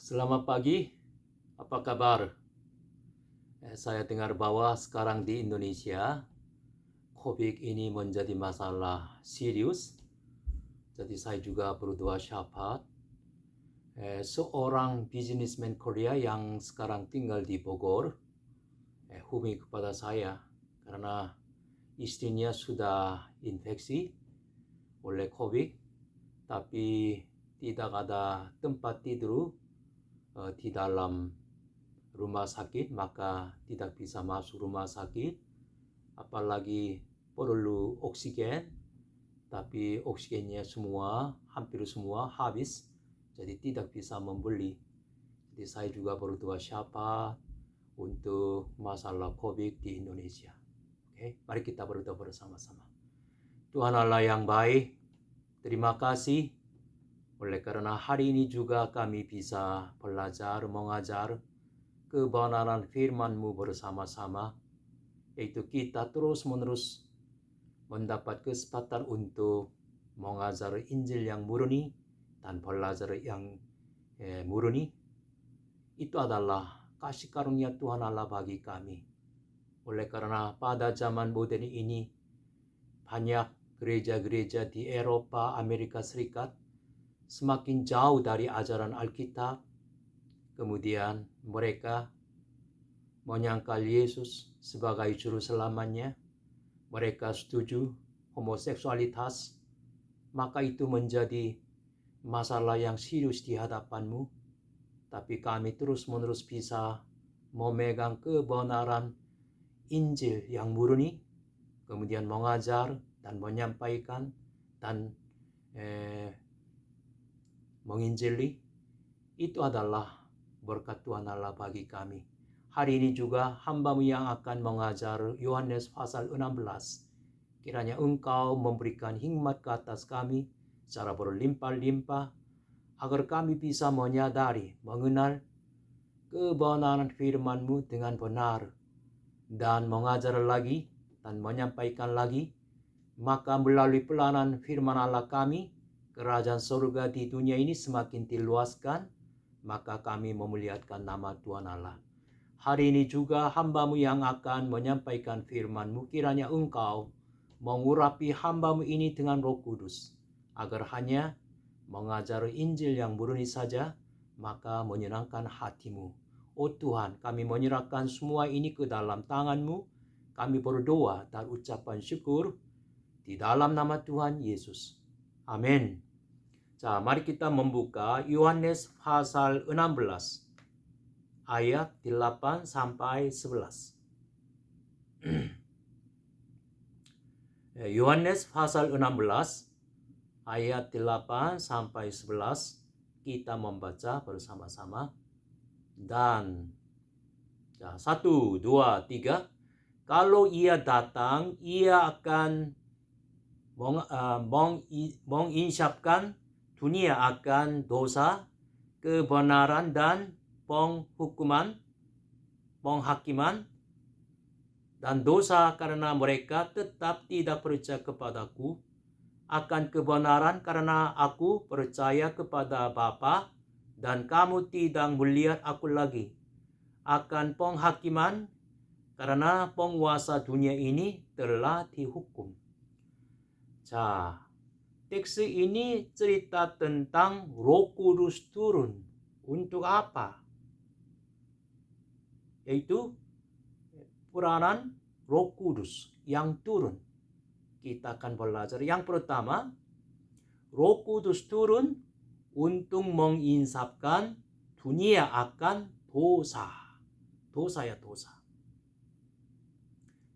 Selamat pagi, apa kabar? Saya dengar bahwa sekarang di Indonesia, COVID ini menjadi masalah serius. Jadi saya juga berdua syafaat. Seorang bisnismen Korea yang sekarang tinggal di Bogor, hubungi kepada saya karena istrinya sudah infeksi oleh COVID, tapi tidak ada tempat tidur di dalam rumah sakit, maka tidak bisa masuk rumah sakit, apalagi perlu oksigen, tapi oksigennya hampir semua habis, jadi tidak bisa membeli. Jadi saya juga berdua syafaat untuk masalah COVID di Indonesia. Oke, mari kita berdoa bersama-sama. Tuhan Allah yang baik, terima kasih oleh karena hari ini juga kami bisa belajar mengajar kebenaran firman-Mu bersama-sama, yaitu kita terus-menerus mendapat kesempatan untuk mengajar Injil yang murni dan belajar yang murni. Itu adalah kasih karunia Tuhan Allah bagi kami. Oleh karena pada zaman modern ini banyak gereja-gereja di Eropa, Amerika Serikat semakin jauh dari ajaran Alkitab. Kemudian mereka menyangkal Yesus sebagai juru selamanya. Mereka setuju homoseksualitas. Maka itu menjadi masalah yang serius di hadapan-Mu. Tapi kami terus-menerus bisa memegang kebenaran Injil yang murni, kemudian mengajar dan menyampaikan dan menginjili. Itu adalah berkat Tuhan Allah bagi kami. Hari ini juga hamba-Mu yang akan mengajar Yohanes pasal 16. Kiranya Engkau memberikan hikmat ke atas kami secara berlimpah-limpah, agar kami bisa menyadari, mengenal kebenaran firman-Mu dengan benar, dan mengajar lagi dan menyampaikan lagi. Maka melalui pelayanan firman Allah kami, kerajaan surga di dunia ini semakin diluaskan, maka kami memuliakan nama Tuhan Allah. Hari ini juga hamba-Mu yang akan menyampaikan firman-Mu, kiranya Engkau mengurapi hamba-Mu ini dengan Roh Kudus, agar hanya mengajar Injil yang murni saja, maka menyenangkan hati-Mu. Oh Tuhan, kami menyerahkan semua ini ke dalam tangan-Mu. Kami berdoa dan ucapan syukur di dalam nama Tuhan Yesus. Amin. Mari kita membuka Yohanes pasal 16 ayat 8 sampai 11. Yohanes pasal 16 ayat 8 sampai 11 kita membaca bersama-sama. Dan 1, 2, 3. Kalau Ia datang, Ia akan menginsapkan dunia akan dosa, kebenaran dan penghakiman, dan dosa karena mereka tetap tidak percaya kepadaku, akan kebenaran karena aku percaya kepada Bapa dan kamu tidak melihat aku lagi, akan penghakiman karena penguasa dunia ini telah dihukum. Teks ini cerita tentang Roh Kudus turun. Untuk apa? Yaitu peranan Roh Kudus yang turun. Kita akan belajar. Yang pertama, Roh Kudus turun untuk menginsapkan dunia akan dosa. Dosa.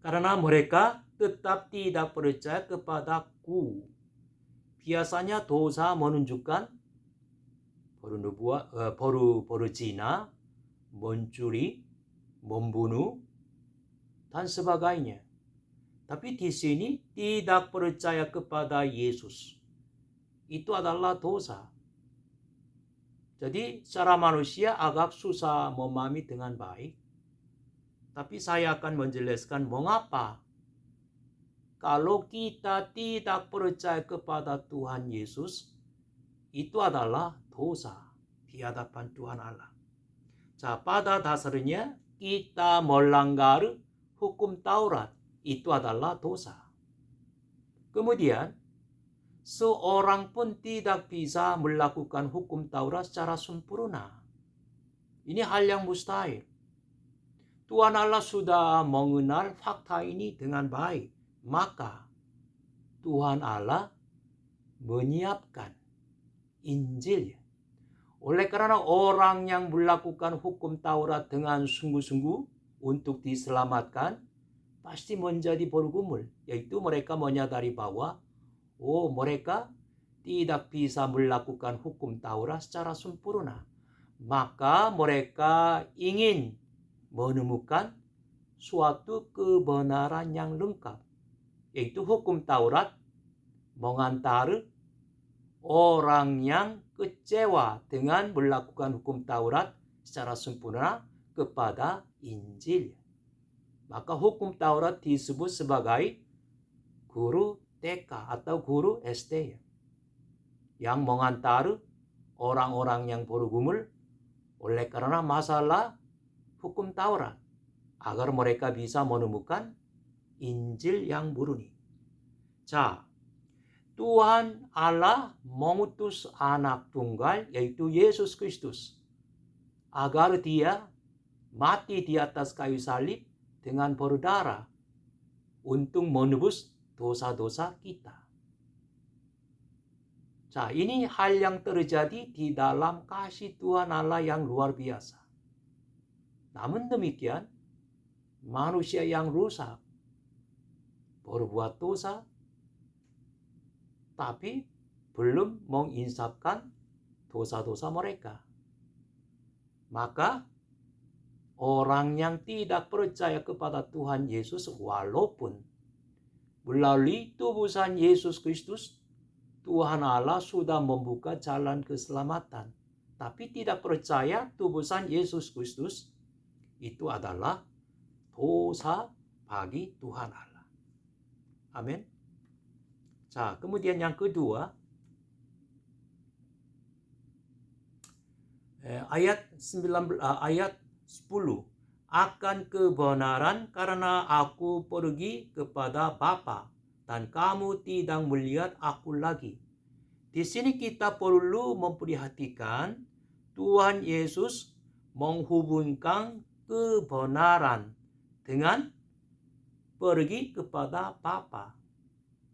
Karena mereka tetap tidak percaya kepadaku. Biasanya dosa menunjukkan berzina, mencuri, membunuh, dan sebagainya. Tapi di sini tidak percaya kepada Yesus. Itu adalah dosa. Jadi secara manusia agak susah memahami dengan baik. Tapi saya akan menjelaskan mengapa. Kalau kita tidak percaya kepada Tuhan Yesus, itu adalah dosa. di hadapan Tuhan Allah. 자, pada dasarnya kita melanggar hukum Taurat. Itu adalah dosa. Kemudian, seorang pun tidak bisa melakukan hukum Taurat secara sempurna. Ini hal yang mustahil. Tuhan Allah sudah mengenal fakta ini dengan baik. Maka Tuhan Allah menyiapkan Injil. Oleh karena orang yang melakukan hukum Taurat dengan sungguh-sungguh untuk diselamatkan, pasti menjadi bergumul. Yaitu mereka menyadari bahwa, mereka tidak bisa melakukan hukum Taurat secara sempurna. Maka mereka ingin menemukan suatu kebenaran yang lengkap. Yaitu hukum Taurat mengantar orang yang kecewa dengan melakukan hukum Taurat secara sempurna kepada Injil. Maka hukum Taurat disebut sebagai guru TK atau guru SD yang mengantar orang-orang yang bergumul oleh karena masalah hukum Taurat agar mereka bisa menemukan Injil yang murni. 자, Tuhan Allah mengutus anak tunggal yaitu Yesus Kristus agar dia mati di atas kayu salib dengan berdarah untuk menebus dosa-dosa kita. 자, ini hal yang terjadi di dalam kasih Tuhan Allah yang luar biasa. Namun demikian, manusia yang rusak berbuat dosa tapi belum menginsafkan dosa-dosa mereka. Maka orang yang tidak percaya kepada Tuhan Yesus walaupun melalui tubusan Yesus Kristus Tuhan Allah sudah membuka jalan keselamatan, tapi tidak percaya tubusan Yesus Kristus itu adalah dosa bagi Tuhan Allah. Amin. 자, kemudian yang kedua, ayat 10, akan kebenaran karena aku pergi kepada Bapa dan kamu tidak melihat aku lagi. Di sini kita perlu memperhatikan Tuhan Yesus menghubungkan kebenaran dengan pergi kepada Bapa.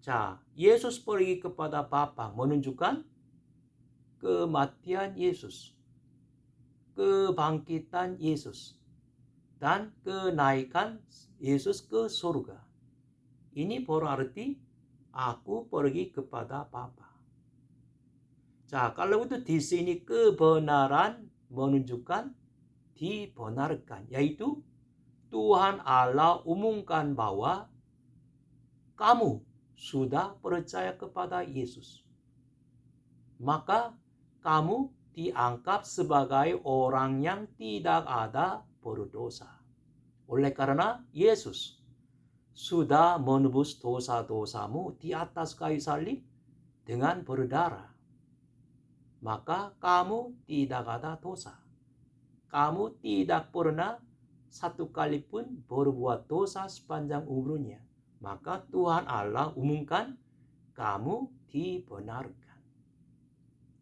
자, Yesus pergi kepada Bapa menunjukkan kematian Yesus, kebangkitan Yesus, dan kenaikan Yesus ke surga. Ini berarti aku pergi kepada Bapa. 자, kalau itu di sini kebenaran menunjukkan dibenarkan, yaitu Tuhan Allah umumkan bahwa kamu sudah percaya kepada Yesus, maka kamu dianggap sebagai orang yang tidak ada berdosa. Oleh karena Yesus sudah menebus dosa-dosamu di atas kayu salib dengan berdarah, maka kamu tidak ada dosa. Kamu tidak pernah satu kali pun berbuat dosa sepanjang umurnya. Maka Tuhan Allah umumkan kamu dibenarkan.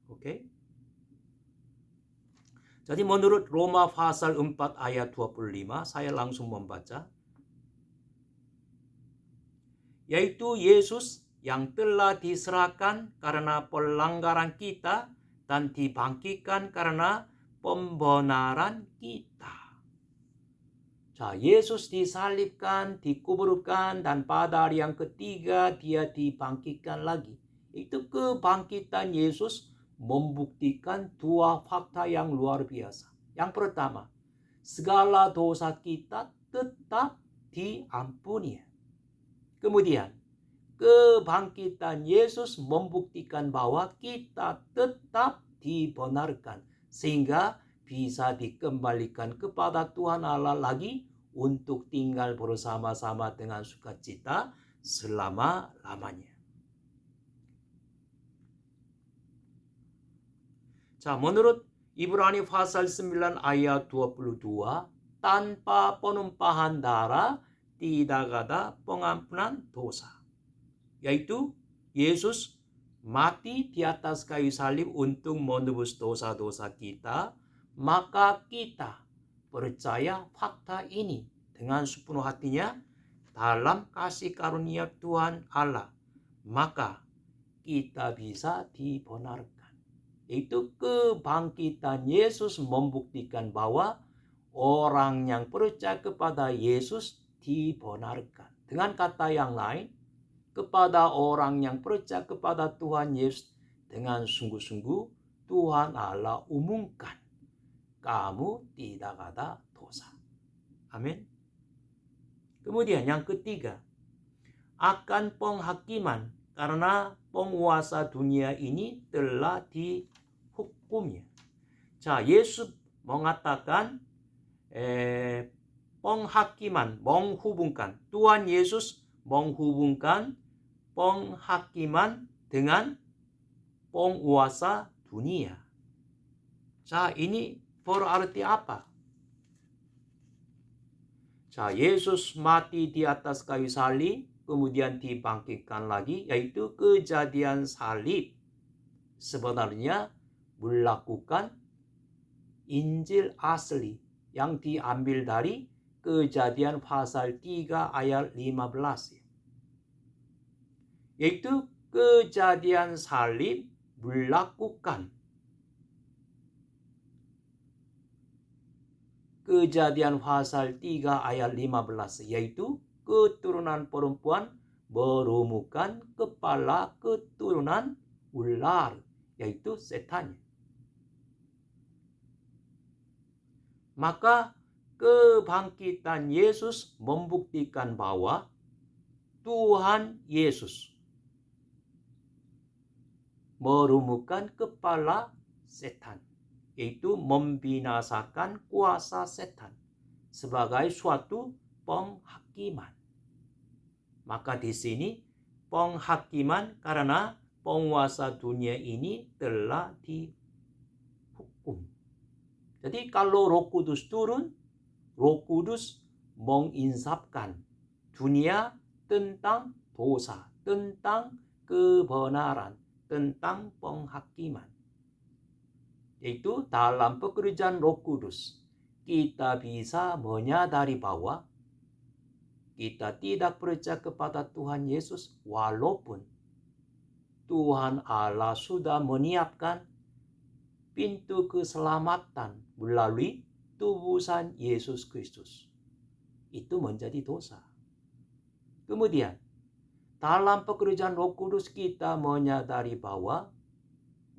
Oke? Jadi menurut Roma pasal 4 ayat 25, saya langsung membaca. Yaitu Yesus yang telah diserahkan karena pelanggaran kita dan dibangkitkan karena pembenaran kita. 자, Yesus disalibkan, dikuburkan, dan pada hari yang ketiga dia dibangkitkan lagi. Itu kebangkitan Yesus membuktikan dua fakta yang luar biasa. Yang pertama, segala dosa kita tetap diampuni. Kemudian, kebangkitan Yesus membuktikan bahwa kita tetap dibenarkan, sehingga bisa dikembalikan kepada Tuhan Allah lagi untuk tinggal bersama-sama dengan sukacita selama-lamanya. 자, menurut Ibrani pasal 9 ayat 22, tanpa penumpahan darah tidak ada pengampunan dosa. Yaitu Yesus mati di atas kayu salib untuk menebus dosa-dosa kita, maka kita percaya fakta ini dengan sepenuh hatinya dalam kasih karunia Tuhan Allah, maka kita bisa dibenarkan. Itu kebangkitan Yesus membuktikan bahwa orang yang percaya kepada Yesus dibenarkan. Dengan kata yang lain, kepada orang yang percaya kepada Tuhan Yesus dengan sungguh-sungguh, Tuhan Allah umumkan, kamu tidak ada dosa. Amin. Kemudian yang ketiga, akan penghakiman, karena penguasa dunia ini telah dihukumnya. Yesus mengatakan penghakiman, menghubungkan. Tuhan Yesus menghubungkan penghakiman dengan penguasa dunia. Ini berarti apa? Yesus mati di atas kayu salib, kemudian dibangkitkan lagi, yaitu kejadian salib. Sebenarnya melakukan Injil asli yang diambil dari Kejadian pasal 3 ayat 15. Yaitu kejadian salib melakukan Kejadian pasal 3 ayat 15, yaitu keturunan perempuan berumukan kepala keturunan ular, yaitu setan. Maka kebangkitan Yesus membuktikan bahwa Tuhan Yesus merumukan kepala setan, yaitu membinasakan kuasa setan sebagai suatu penghakiman. Maka di sini penghakiman karena penguasa dunia ini telah dihukum. Jadi kalau Roh Kudus turun, Roh Kudus menginsapkan dunia tentang dosa, tentang kebenaran, tentang penghakiman. Yaitu dalam pekerjaan Roh Kudus, kita bisa menyadari bahwa kita tidak percaya kepada Tuhan Yesus, walaupun Tuhan Allah sudah menyiapkan pintu keselamatan melalui tubusan Yesus Kristus. Itu menjadi dosa. Kemudian, dalam pekerjaan Roh Kudus kita menyadari bahwa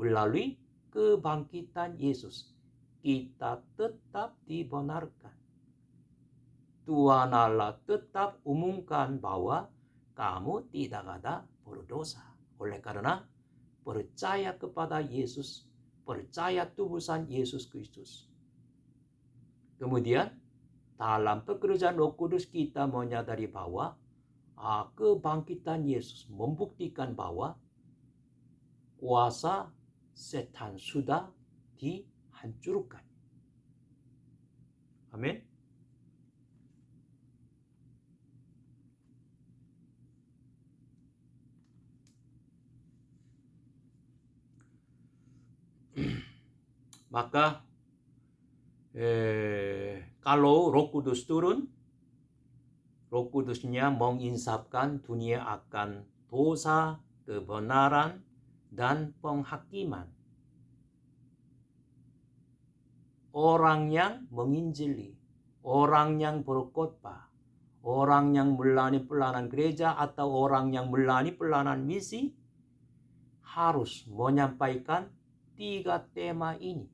melalui kebangkitan Yesus, kita tetap dibenarkan. Tuhan Allah tetap umumkan bahwa kamu tidak ada berdosa. Oleh karena percaya kepada Yesus, percaya tubusan Yesus Kristus. Kemudian dalam pekerjaan Roh Kudus kita menyadari bahwa kebangkitan Yesus membuktikan bahwa kuasa setan sudah dihancurkan. Amin. Maka kalau Roh Kudus turun, Roh Kudusnya menginsapkan dunia akan dosa, kebenaran, dan penghakiman. Orang yang menginjili, orang yang berkhotbah, orang yang melayani pelayanan gereja atau orang yang melayani pelayanan misi harus menyampaikan 3 tema ini,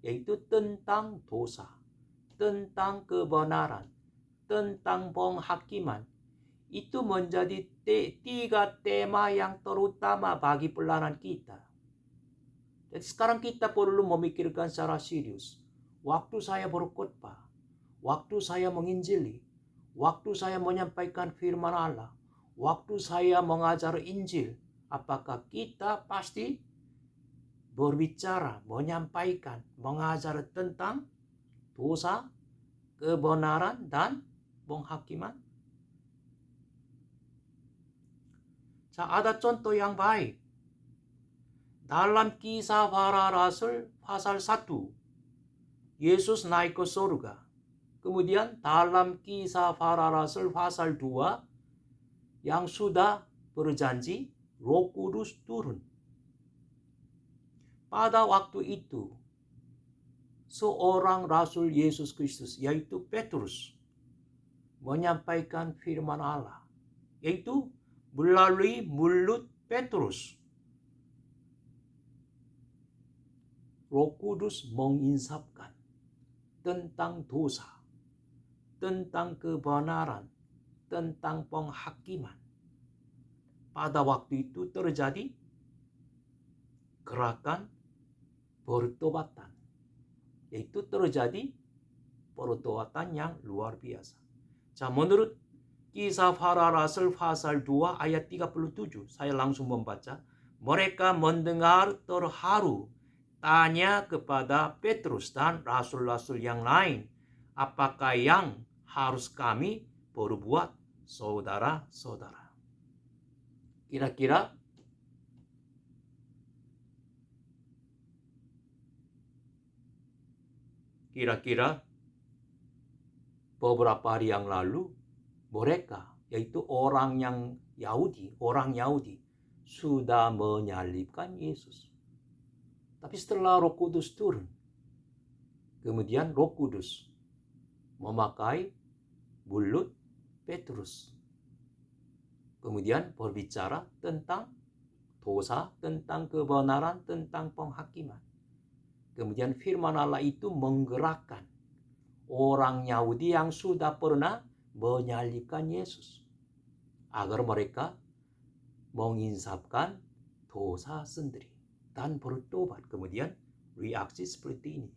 yaitu tentang dosa, tentang kebenaran, tentang penghakiman. Itu menjadi 3 tema yang terutama bagi pelayanan kita. Jadi sekarang kita perlu memikirkan secara serius. Waktu saya berkhotbah, waktu saya menginjili, waktu saya menyampaikan firman Allah, waktu saya mengajar Injil, apakah kita pasti berbicara, menyampaikan, mengajar tentang dosa, kebenaran, dan penghakiman. Ada contoh yang baik. Dalam kisah para rasul pasal 1, Yesus naik ke surga. Kemudian dalam kisah para rasul pasal 2, yang sudah berjanji Roh Kudus turun. Pada waktu itu, seorang rasul Yesus Kristus, yaitu Petrus, menyampaikan firman Allah, yaitu melalui mulut Petrus. Roh Kudus menginsapkan tentang dosa, tentang kebenaran, tentang penghakiman. Pada waktu itu terjadi gerakan pertobatan, yaitu terjadi pertobatan yang luar biasa. Menurut kisah para rasul pasal 2 ayat 37, saya langsung membaca. Mereka mendengar terharu, tanya kepada Petrus dan rasul-rasul yang lain, apakah yang harus kami perbuat, saudara-saudara? Kira-kira beberapa hari yang lalu, mereka, yaitu orang Yahudi, sudah menyalibkan Yesus. Tapi setelah Roh Kudus turun, kemudian Roh Kudus memakai mulut Petrus. Kemudian berbicara tentang dosa, tentang kebenaran, tentang penghakiman. Kemudian firman Allah itu menggerakkan orang Yahudi yang sudah pernah menyalibkan Yesus, agar mereka menginsapkan dosa sendiri dan bertobat. Kemudian reaksi seperti ini.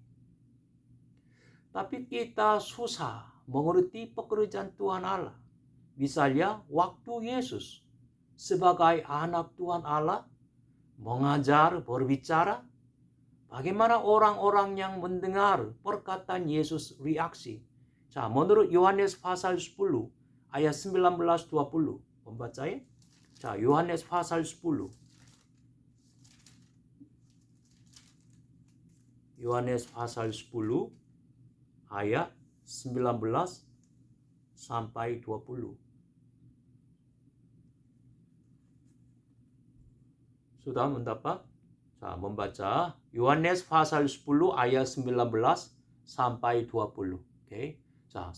Tapi kita susah mengerti pekerjaan Tuhan Allah. Misalnya waktu Yesus sebagai anak Tuhan Allah mengajar, berbicara, bagaimana orang-orang yang mendengar perkataan Yesus reaksi? Menurut Yohanes pasal 10 ayat 19-20, membaca ya. Yohanes pasal 10. Yohanes pasal 10 ayat 19 sampai 20. Sudah mendapat? Membaca Yohanes pasal 10 ayat 19 sampai 20. Oke. 1,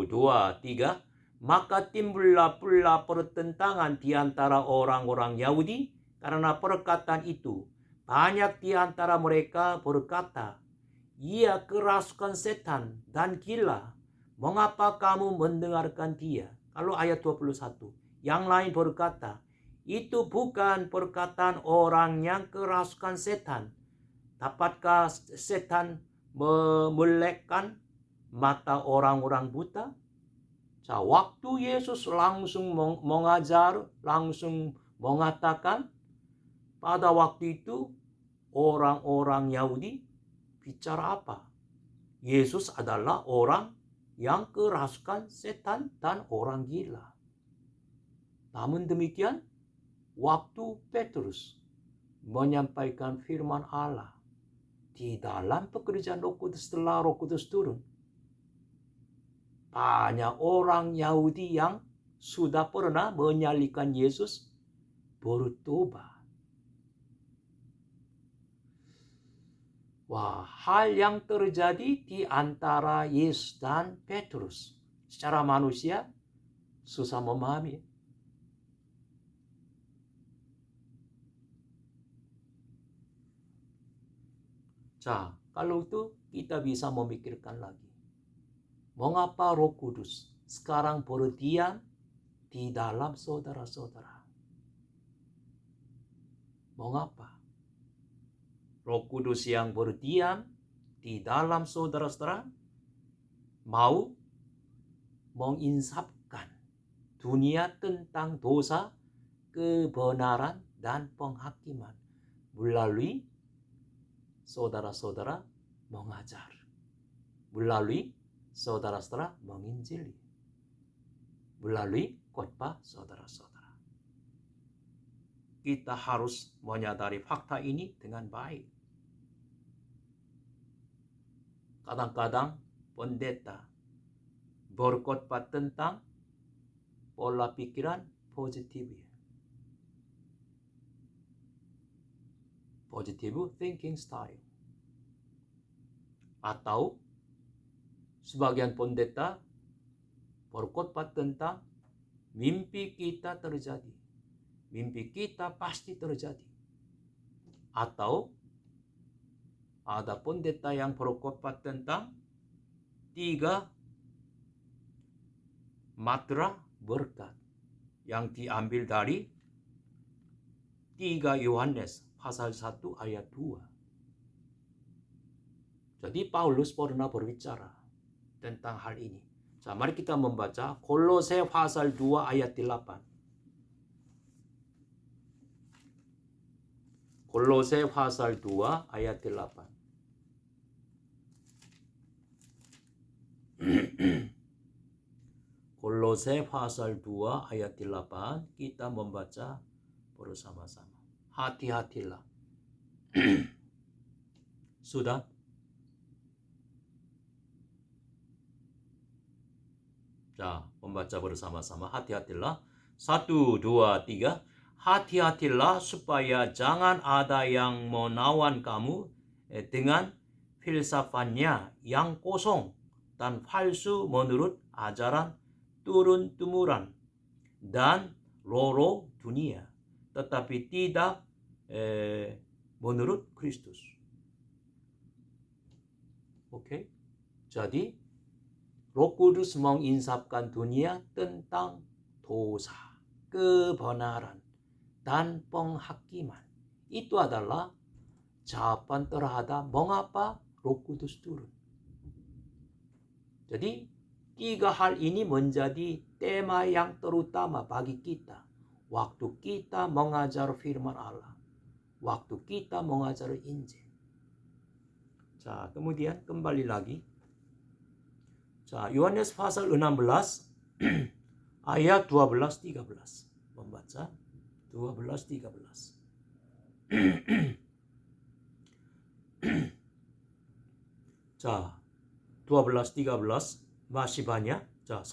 2, 3. Maka timbullah pula pertentangan di antara orang-orang Yahudi karena perkataan itu. Banyak di antara mereka berkata, ia kerasukan setan dan gila. Mengapa kamu mendengarkan dia? Kalau ayat 21. Yang lain berkata, itu bukan perkataan orang yang kerasukan setan. Dapatkah setan memelekkan mata orang-orang buta? Waktu Yesus langsung mengajar, langsung mengatakan, pada waktu itu orang-orang Yahudi bicara apa? Yesus adalah orang yang kerasukan setan dan orang gila. Namun demikian, waktu Petrus menyampaikan firman Allah di dalam pekerjaan Roh Kudus setelah Roh Kudus turun, banyak orang Yahudi yang sudah pernah menyalibkan Yesus bertobat. Hal yang terjadi di antara Yesus dan Petrus secara manusia susah memahami. Kalau itu kita bisa memikirkan lagi. Mengapa Roh Kudus sekarang berdiam di dalam saudara-saudara? Mengapa? Roh Kudus yang berdiam di dalam saudara-saudara mau menginsapkan dunia tentang dosa, kebenaran, dan penghakiman melalui saudara-saudara mengajar, melalui saudara-saudara menginjili, melalui khotbah saudara-saudara. Kita harus menyadari fakta ini dengan baik. Kadang-kadang pendeta berkhotbah tentang pola pikiran positif, positive thinking style. Atau sebagian pendeta berkhotbah tentang mimpi kita terjadi. Mimpi kita pasti terjadi. Atau ada pendeta yang berkhotbah tentang 3 mantra berkat yang diambil dari 3 Yohanes pasal 1 ayat 2. Jadi Paulus pernah berbicara tentang hal ini. Mari kita membaca Kolose pasal 2 ayat 8. Kolose pasal 2 ayat 8. Kolose pasal 2 ayat 8 kita membaca bersama-sama. Hati-hatilah. Sudah? Membaca bersama-sama. Hati-hatilah. 1, 2, 3. Hati-hatilah supaya jangan ada yang menawan kamu dengan filsafatnya yang kosong dan palsu menurut ajaran turun-temurun dan roh dunia, tetapi tidak menurut Kristus. Oke? Jadi Roh Kudus menginsapkan dunia tentang dosa, kebenaran, dan penghakiman. Itu adalah jawaban terhadap mengapa Roh Kudus turun. Jadi 3 hal ini menjadi tema yang terutama bagi kita waktu kita mengajar firman Allah, waktu kita mengajar Injil. Kemudian kembali lagi. Yohanes pasal 16 ayat 12-13. Membaca 12-13. 12-13 masih banyak. 1,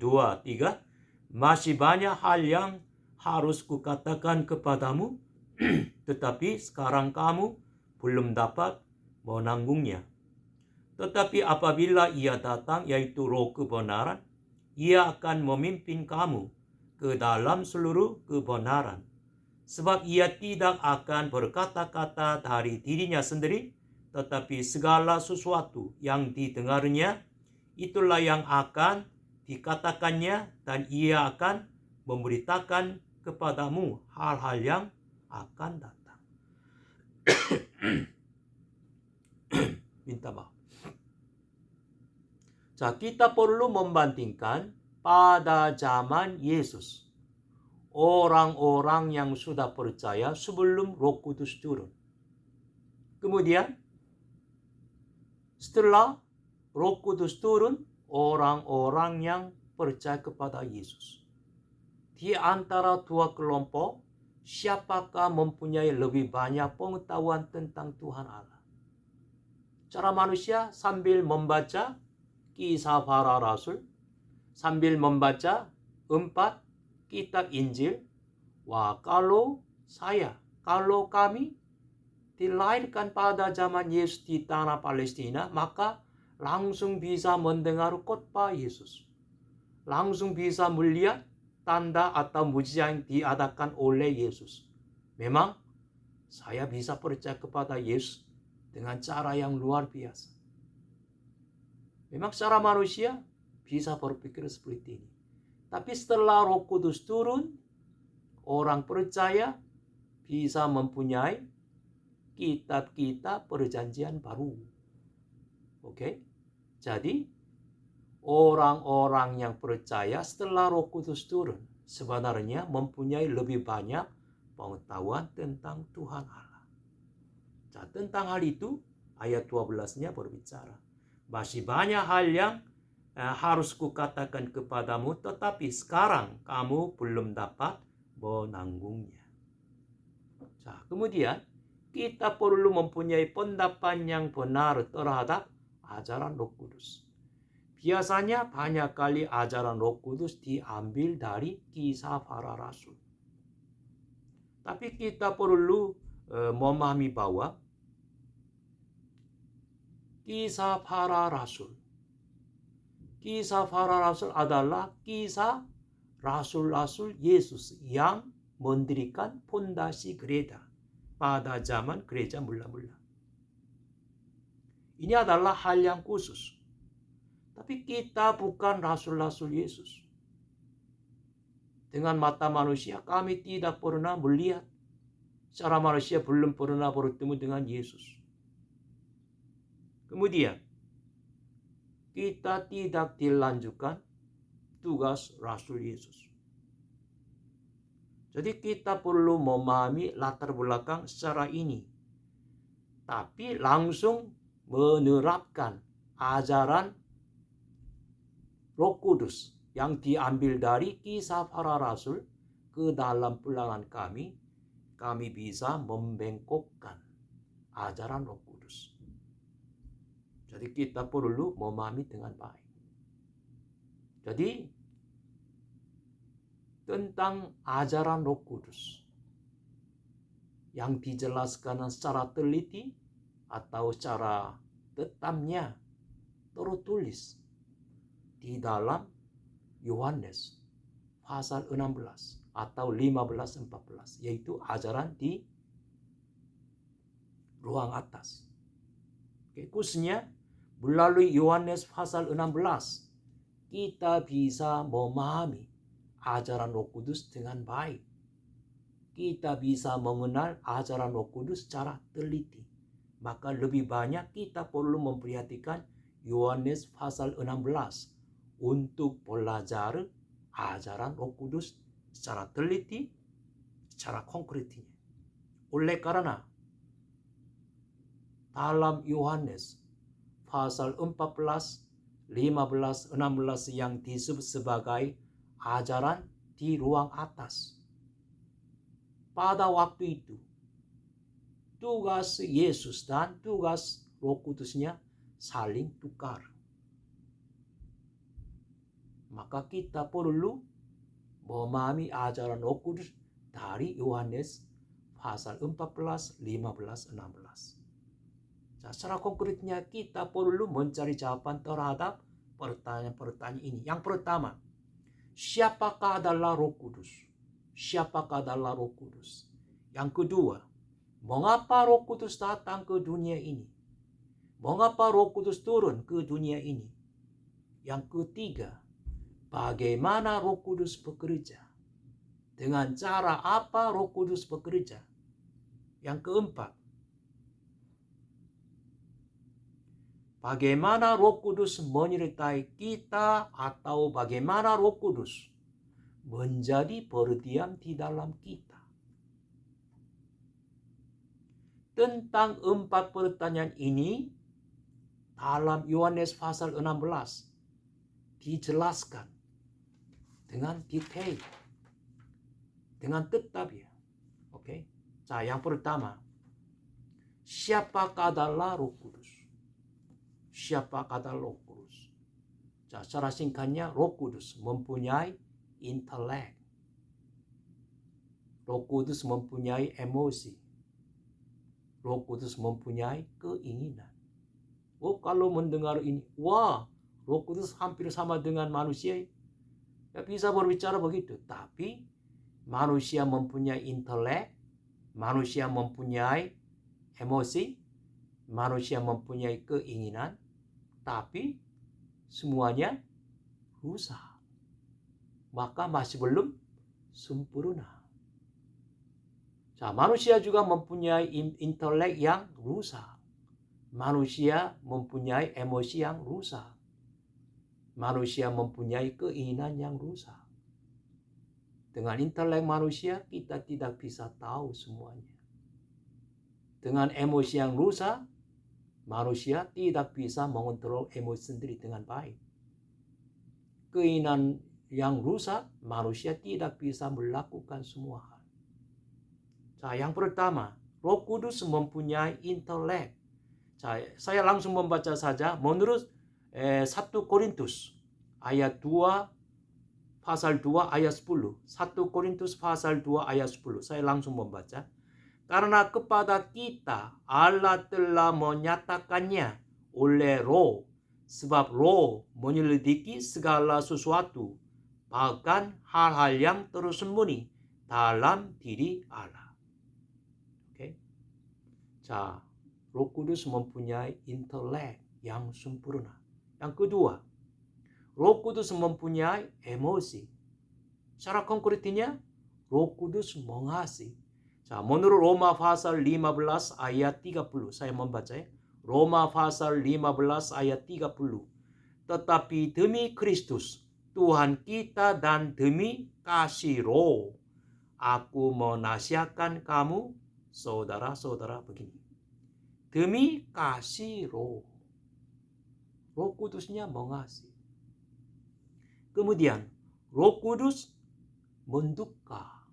2, 3. Masih banyak hal yang harus kukatakan kepadamu, tetapi sekarang kamu belum dapat menanggungnya. Tetapi apabila ia datang, yaitu Roh kebenaran, ia akan memimpin kamu ke dalam seluruh kebenaran. Sebab ia tidak akan berkata-kata dari dirinya sendiri, tetapi segala sesuatu yang didengarnya, itulah yang akan dikatakannya, dan ia akan memberitakan kepadamu hal-hal yang akan datang. Minta maaf. Kita perlu membandingkan pada zaman Yesus, orang-orang yang sudah percaya sebelum Roh Kudus turun. Kemudian setelah Roh Kudus turun, orang-orang yang percaya kepada Yesus. Di antara 2 kelompok, siapakah mempunyai lebih banyak pengetahuan tentang Tuhan Allah? Cara manusia sambil membaca Kisah Para Rasul, sambil membaca 4 kitab Injil. Kalau kami dilahirkan pada zaman Yesus di tanah Palestina, maka langsung bisa mendengar khotbah Yesus. Langsung bisa melihat tanda atau mujizat yang diadakan oleh Yesus. Memang saya bisa percaya kepada Yesus dengan cara yang luar biasa. Memang secara manusia bisa berpikir seperti ini. Tapi setelah Roh Kudus turun, orang percaya bisa mempunyai kitab-kitab perjanjian baru. Oke? Jadi, orang-orang yang percaya setelah Roh Kudus turun sebenarnya mempunyai lebih banyak pengetahuan tentang Tuhan Allah. tentang hal itu ayat 12-nya berbicara. Masih banyak hal yang harus kukatakan kepadamu, tetapi sekarang kamu belum dapat menanggungnya. Kemudian kita perlu mempunyai pendapat yang benar terhadap ajaran Roh Kudus. Biasanya banyak kali ajaran Roh Kudus diambil dari kisah para rasul. Tapi kita perlu memahami bahwa kisah para rasul adalah kisah rasul-rasul Yesus yang mendirikan fondasi gereja pada zaman gereja mula-mula. Ini adalah hal yang khusus. Tapi kita bukan rasul-rasul Yesus. Dengan mata manusia kami tidak pernah melihat. Secara manusia belum pernah bertemu dengan Yesus. Kemudian kita tidak dilanjutkan tugas Rasul Yesus. Jadi kita perlu memahami latar belakang secara ini. Tapi langsung menerapkan ajaran Roh Kudus yang diambil dari kisah para rasul ke dalam pelayanan kami bisa membengkokkan ajaran Roh Kudus. Jadi kita perlu memahami dengan baik. Jadi tentang ajaran Roh Kudus yang dijelaskan secara teliti atau secara tetapnya tertulis di dalam Yohanes pasal 16 atau 15-14, yaitu ajaran di ruang atas. Khususnya melalui Yohanes pasal 16 kita bisa memahami ajaran Roh Kudus dengan baik. Kita bisa mengenal ajaran Roh Kudus secara teliti. Maka lebih banyak kita perlu memperhatikan Yohanes pasal 16 untuk belajar ajaran Roh Kudus secara teliti, secara konkretnya. Oleh karena dalam Yohanes pasal 14, 15, 16 yang disebut sebagai ajaran di ruang atas. Pada waktu itu, tugas Yesus dan tugas Roh Kudusnya saling tukar. Maka kita perlu memahami ajaran Roh Kudus dari Yohanes pasal 14, 15, 16. Secara konkretnya kita perlu mencari jawaban terhadap pertanyaan-pertanyaan ini. Yang pertama, siapakah adalah Roh Kudus? Siapakah adalah Roh Kudus? Yang kedua, mengapa Roh Kudus datang ke dunia ini? Mengapa Roh Kudus turun ke dunia ini? Yang ketiga, bagaimana Roh Kudus bekerja? Dengan cara apa Roh Kudus bekerja? Yang keempat, bagaimana Roh Kudus menyertai kita atau bagaimana Roh Kudus menjadi berdiam di dalam kita? Tentang 4 pertanyaan ini dalam Yohanes pasal 16 dijelaskan dengan detail, dengan tetap ya. Oke. Yang pertama, siapakah adalah Roh Kudus? Siapakah adalah Roh Kudus? Secara singkatnya, Roh Kudus mempunyai intelek. Roh Kudus mempunyai emosi. Roh Kudus mempunyai keinginan. Kalau mendengar ini, wah, Roh Kudus hampir sama dengan manusia. Ya bisa berbicara begitu. Tapi manusia mempunyai intelek, manusia mempunyai emosi, manusia mempunyai keinginan, tapi semuanya rusak. Maka masih belum sempurna. Manusia juga mempunyai intelek yang rusak. Manusia mempunyai emosi yang rusak. Manusia mempunyai keinginan yang rusak. Dengan intelek manusia kita tidak bisa tahu semuanya. dengan emosi yang rusak, manusia tidak bisa mengontrol emosi sendiri dengan baik. Keinginan yang rusak, manusia tidak bisa melakukan semua hal. Yang pertama, Roh Kudus mempunyai intelek. Saya langsung membaca saja. Menurut 1 Korintus ayat 2 pasal 2 ayat 10. 1 Korintus pasal 2 ayat 10. Saya langsung membaca. Karena kepada kita Allah telah menyatakannya oleh Roh. Sebab Roh menyelidiki segala sesuatu, bahkan hal-hal yang tersembunyi dalam diri Allah. Oke. Roh Kudus mempunyai intelek yang sempurna. Yang kedua, Roh Kudus mempunyai emosi. Secara konkretnya, Roh Kudus mengasihi. Menurut Roma pasal 15 ayat 30, saya membaca ya. Roma pasal 15 ayat 30. Tetapi demi Kristus, Tuhan kita dan demi kasih Roh, aku menasihatkan kamu, saudara-saudara begini. Demi kasih Roh. Roh Kudusnya mengasihi. Kemudian, Roh Kudus menduka.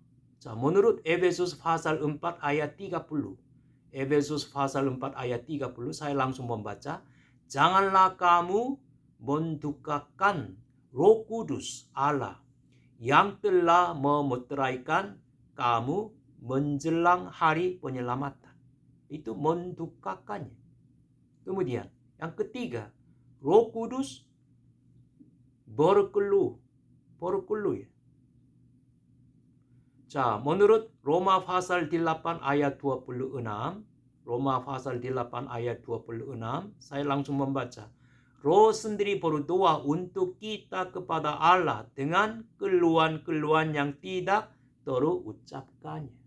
Menurut Efesus pasal 4 ayat 30. Efesus pasal 4 ayat 30, saya langsung membaca. Janganlah kamu mendukakan Roh Kudus Allah yang telah memeteraikan kamu menjelang hari penyelamatan. Itu mendukakannya. Kemudian, yang ketiga, Roh Kudus berkeluh ya. Menurut Roma pasal 8 ayat 26, Roma pasal 8 ayat 26, saya langsung membaca. Roh sendiri berdoa untuk kita kepada Allah dengan keluhan-keluhan yang tidak terucapkannya.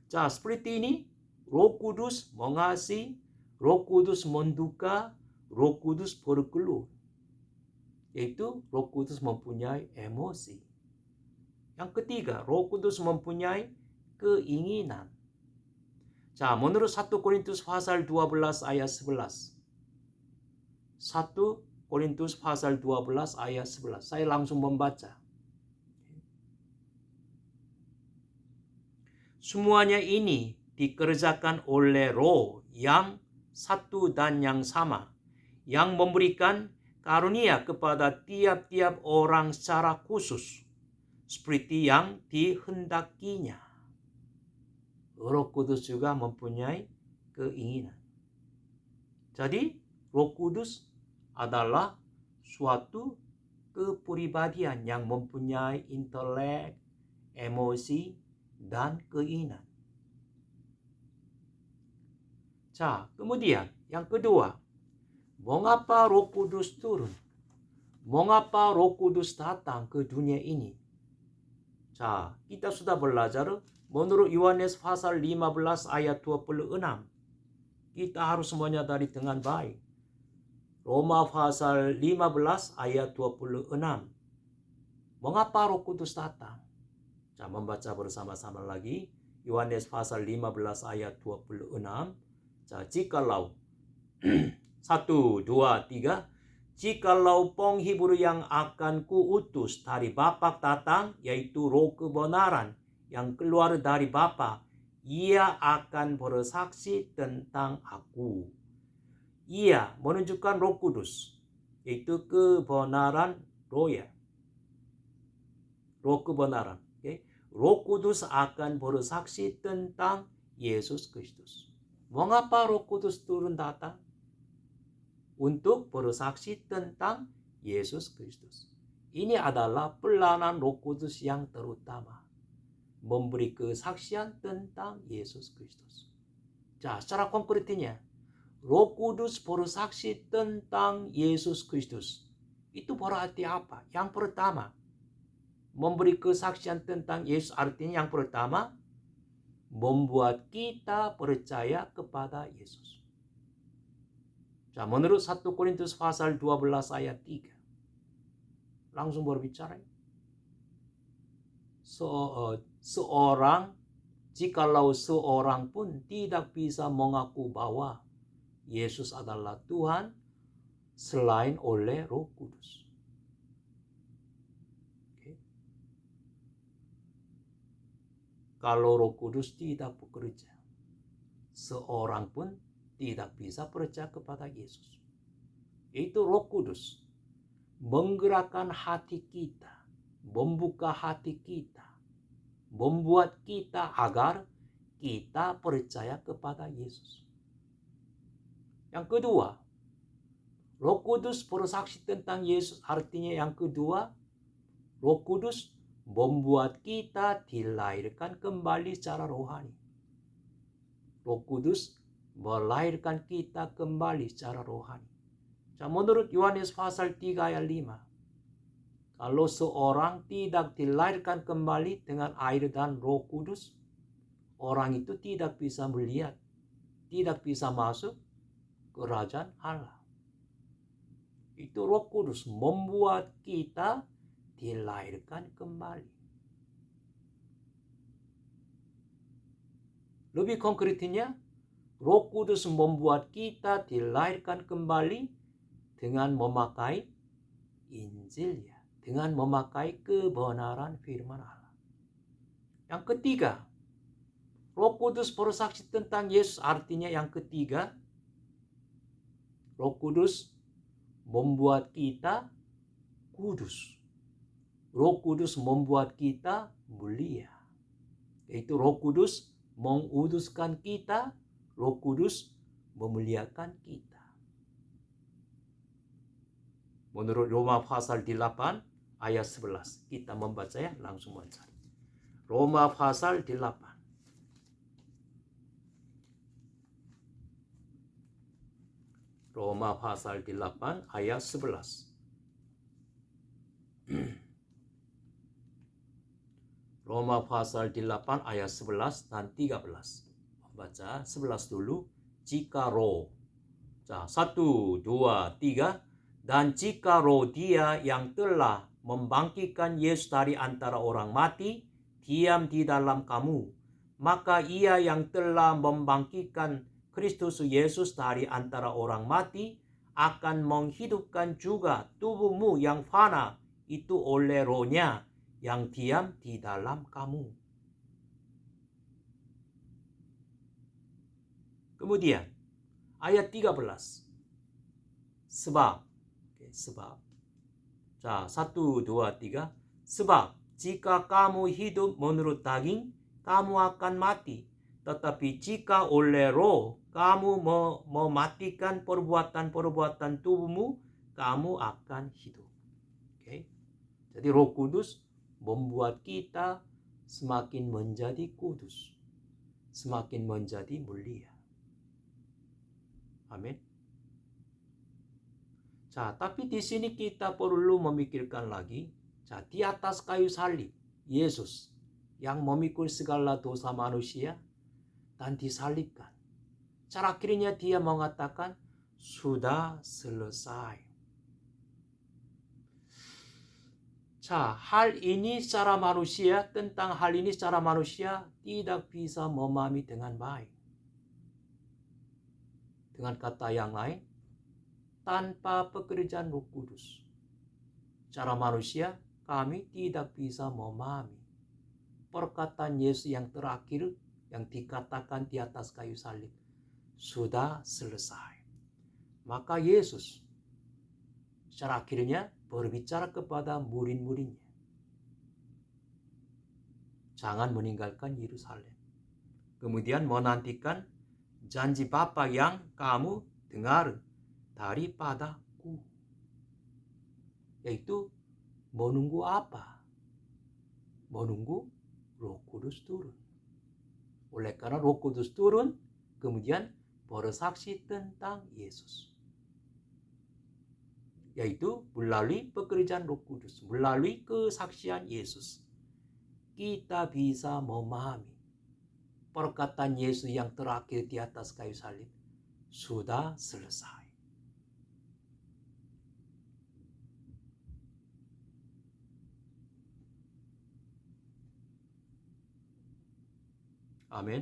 Seperti ini, Roh Kudus mengasihi, Roh Kudus menduka, Roh Kudus berkeluh. Yaitu Roh Kudus mempunyai emosi. Yang ketiga, Roh Kudus mempunyai keinginan. Menurut 1 Korintus pasal 12 ayat 11. 1 Korintus pasal 12 ayat 11. Saya langsung membaca. Semuanya ini dikerjakan oleh Roh yang satu dan yang sama, yang memberikan karunia kepada tiap-tiap orang secara khusus, seperti yang dikehendakinya. Roh Kudus juga mempunyai keinginan. Jadi, Roh Kudus adalah suatu kepribadian yang mempunyai intelek, emosi, dan keinginan. Kemudian yang kedua, mengapa Roh Kudus turun? Mengapa Roh Kudus datang ke dunia ini? Kita sudah belajar menurut Yohanes pasal 15 ayat 26. Kita harus menyadari dengan baik. Roma pasal 15 ayat 26. Mengapa Roh Kudus datang? Membaca bersama-sama lagi. Yohanes pasal 15 ayat 26. Jikalau 1, 2, 3. Jikalau penghibur yang akan kuutus dari Bapa datang, yaitu Roh kebenaran yang keluar dari Bapa, ia akan bersaksi tentang aku. Ia menunjukkan Roh Kudus, yaitu kebenaran Roh ya. Roh kebenaran. Okay? Roh Kudus akan bersaksi tentang Yesus Kristus. Mengapa Roh Kudus turun datang? Untuk bersaksi tentang Yesus Kristus. Ini adalah pelayanan Roh Kudus yang terutama. Memberi kesaksian tentang Yesus Kristus. Secara konkretnya, Roh Kudus bersaksi tentang Yesus Kristus. Itu berarti apa? Yang pertama, memberi kesaksian tentang Yesus artinya yang pertama, membuat kita percaya kepada Yesus. Menurut 1 Korintus pasal 12 ayat 3. Langsung berbicara. Seorang Jikalau seorang pun tidak bisa mengaku bahwa Yesus adalah Tuhan selain oleh Roh Kudus. Oke. Kalau Roh Kudus tidak bekerja, seorang pun tidak bisa percaya kepada Yesus. Itu Roh Kudus menggerakkan hati kita, membuka hati kita, membuat kita agar kita percaya kepada Yesus. Yang kedua, Roh Kudus bersaksi tentang Yesus, artinya yang kedua, Roh Kudus membuat kita dilahirkan kembali secara rohani. Roh Kudus melahirkan kita kembali secara rohani. Menurut Yohanes pasal 3 ayat 5, kalau seorang tidak dilahirkan kembali dengan air dan Roh Kudus, orang itu tidak bisa melihat, tidak bisa masuk kerajaan Allah. Itu Roh Kudus membuat kita dilahirkan kembali. Lebih konkretnya, Roh Kudus membuat kita dilahirkan kembali dengan memakai Injil, dengan memakai kebenaran firman Allah. Yang ketiga, Roh Kudus bersaksi tentang Yesus, artinya yang ketiga, Roh Kudus membuat kita kudus. Roh Kudus membuat kita mulia. Yaitu Roh Kudus menguduskan kita, Roh Kudus memuliakan kita. Menurut Roma pasal 8 ayat 11. Kita membaca ya, langsung baca. Roma pasal 8. Roma pasal 8 ayat 11. Roma pasal 8 ayat 11 dan 13. Baca 11 dulu. Jika roh. 1, 2, 3. Dan jika roh Dia yang telah membangkitkan Yesus dari antara orang mati diam di dalam kamu, maka Ia yang telah membangkitkan Kristus Yesus dari antara orang mati akan menghidupkan juga tubuhmu yang fana itu oleh Roh-Nya yang diam di dalam kamu. Kemudian ayat 13. Sebab 1, 2, 3. Sebab jika kamu hidup menurut daging, kamu akan mati. Tetapi jika oleh roh kamu mematikan perbuatan-perbuatan tubuhmu, kamu akan hidup. Jadi Roh Kudus membuat kita semakin menjadi kudus, semakin menjadi mulia. Amin. Tapi di sini kita perlu memikirkan lagi, di atas kayu salib, Yesus yang memikul segala dosa manusia dan disalibkan. Akhirnya Dia mengatakan, sudah selesai. Hal ini secara manusia, tentang hal ini secara manusia tidak bisa memahami dengan baik. Dengan kata yang lain, tanpa pekerjaan Roh Kudus, secara manusia kami tidak bisa memahami perkataan Yesus yang terakhir yang dikatakan di atas kayu salib, sudah selesai. Maka Yesus secara akhirnya berbicara kepada murid-muridnya, jangan meninggalkan Yerusalem. Kemudian menantikan janji Bapa yang kamu dengar daripadaku. Yaitu menunggu apa? Menunggu Roh Kudus turun. Oleh karena Roh Kudus turun, kemudian bersaksi tentang Yesus. Yaitu melalui pekerjaan Roh Kudus, melalui kesaksian Yesus, kita bisa memahami perkataan Yesus yang terakhir di atas kayu salib, sudah selesai. Amin.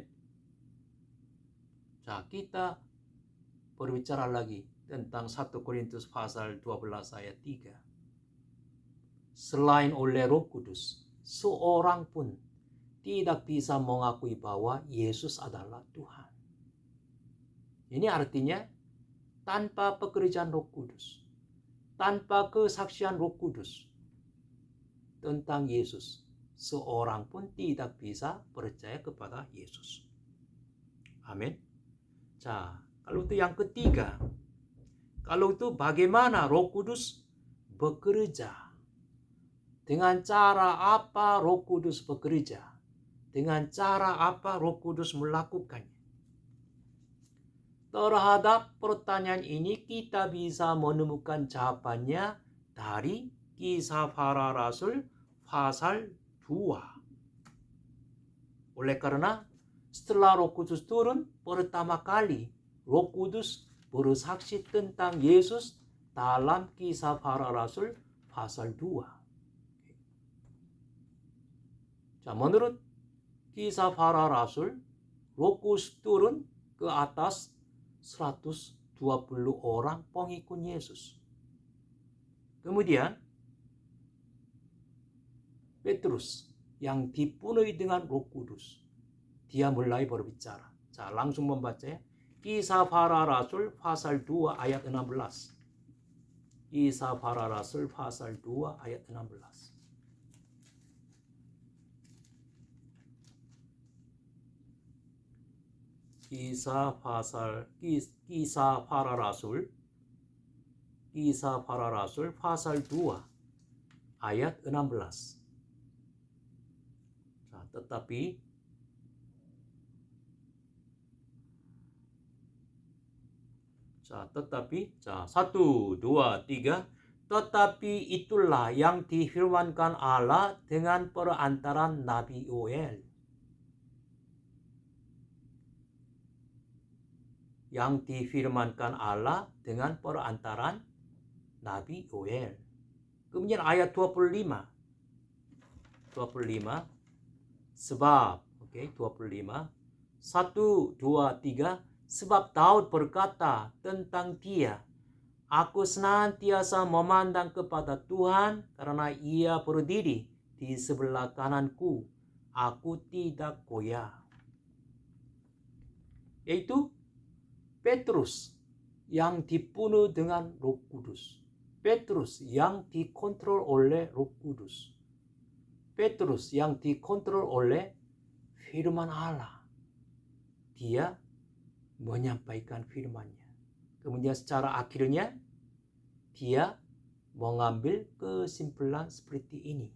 Kita berbicara lagi tentang 1 Korintus pasal 12 ayat 3. Selain oleh Roh Kudus, seorang pun tidak bisa mengakui bahwa Yesus adalah Tuhan. Ini artinya tanpa pekerjaan Roh Kudus, tanpa kesaksian Roh Kudus tentang Yesus, seorang pun tidak bisa percaya kepada Yesus. Amin. Kalau itu yang ketiga, kalau itu bagaimana Roh Kudus bekerja? Dengan cara apa Roh Kudus bekerja? Dengan cara apa Roh Kudus melakukannya? Terhadap pertanyaan ini kita bisa menemukan jawabannya dari Kisah Para Rasul pasal 2. Oleh karena setelah Roh Kudus turun pertama kali, Roh Kudus bersaksi tentang Yesus dalam Kisah Para Rasul pasal 2. Menurut Kisah Para Rasul, Roh Kudus turun ke atas 120 orang pengikut Yesus. Kemudian Petrus yang dipenuhi dengan Roh Kudus, dia mulai berbicara. Langsung membaca ya. Kisah Para Rasul pasal 2 ayat 16. Kisah Para Rasul pasal 2 ayat 16. Kisah Para Rasul pasal 2 ayat 16. Tetapi 1, 2, 3. Tetapi itulah yang difirmankan Allah dengan perantaran Nabi Yoel. Yang difirmankan Allah dengan perantaran Nabi Yoel. Kemudian ayat 25. Sebab, 25. 1, 2, 3. Sebab Daud berkata tentang dia, aku senantiasa memandang kepada Tuhan karena ia berdiri di sebelah kananku. Aku tidak goyah. Yaitu Petrus yang dipenuhi dengan Roh Kudus. Petrus yang dikontrol oleh Roh Kudus. Petrus yang dikontrol oleh firman Allah. Dia menyampaikan firman-Nya. Kemudian secara akhirnya dia mengambil kesimpulan seperti ini.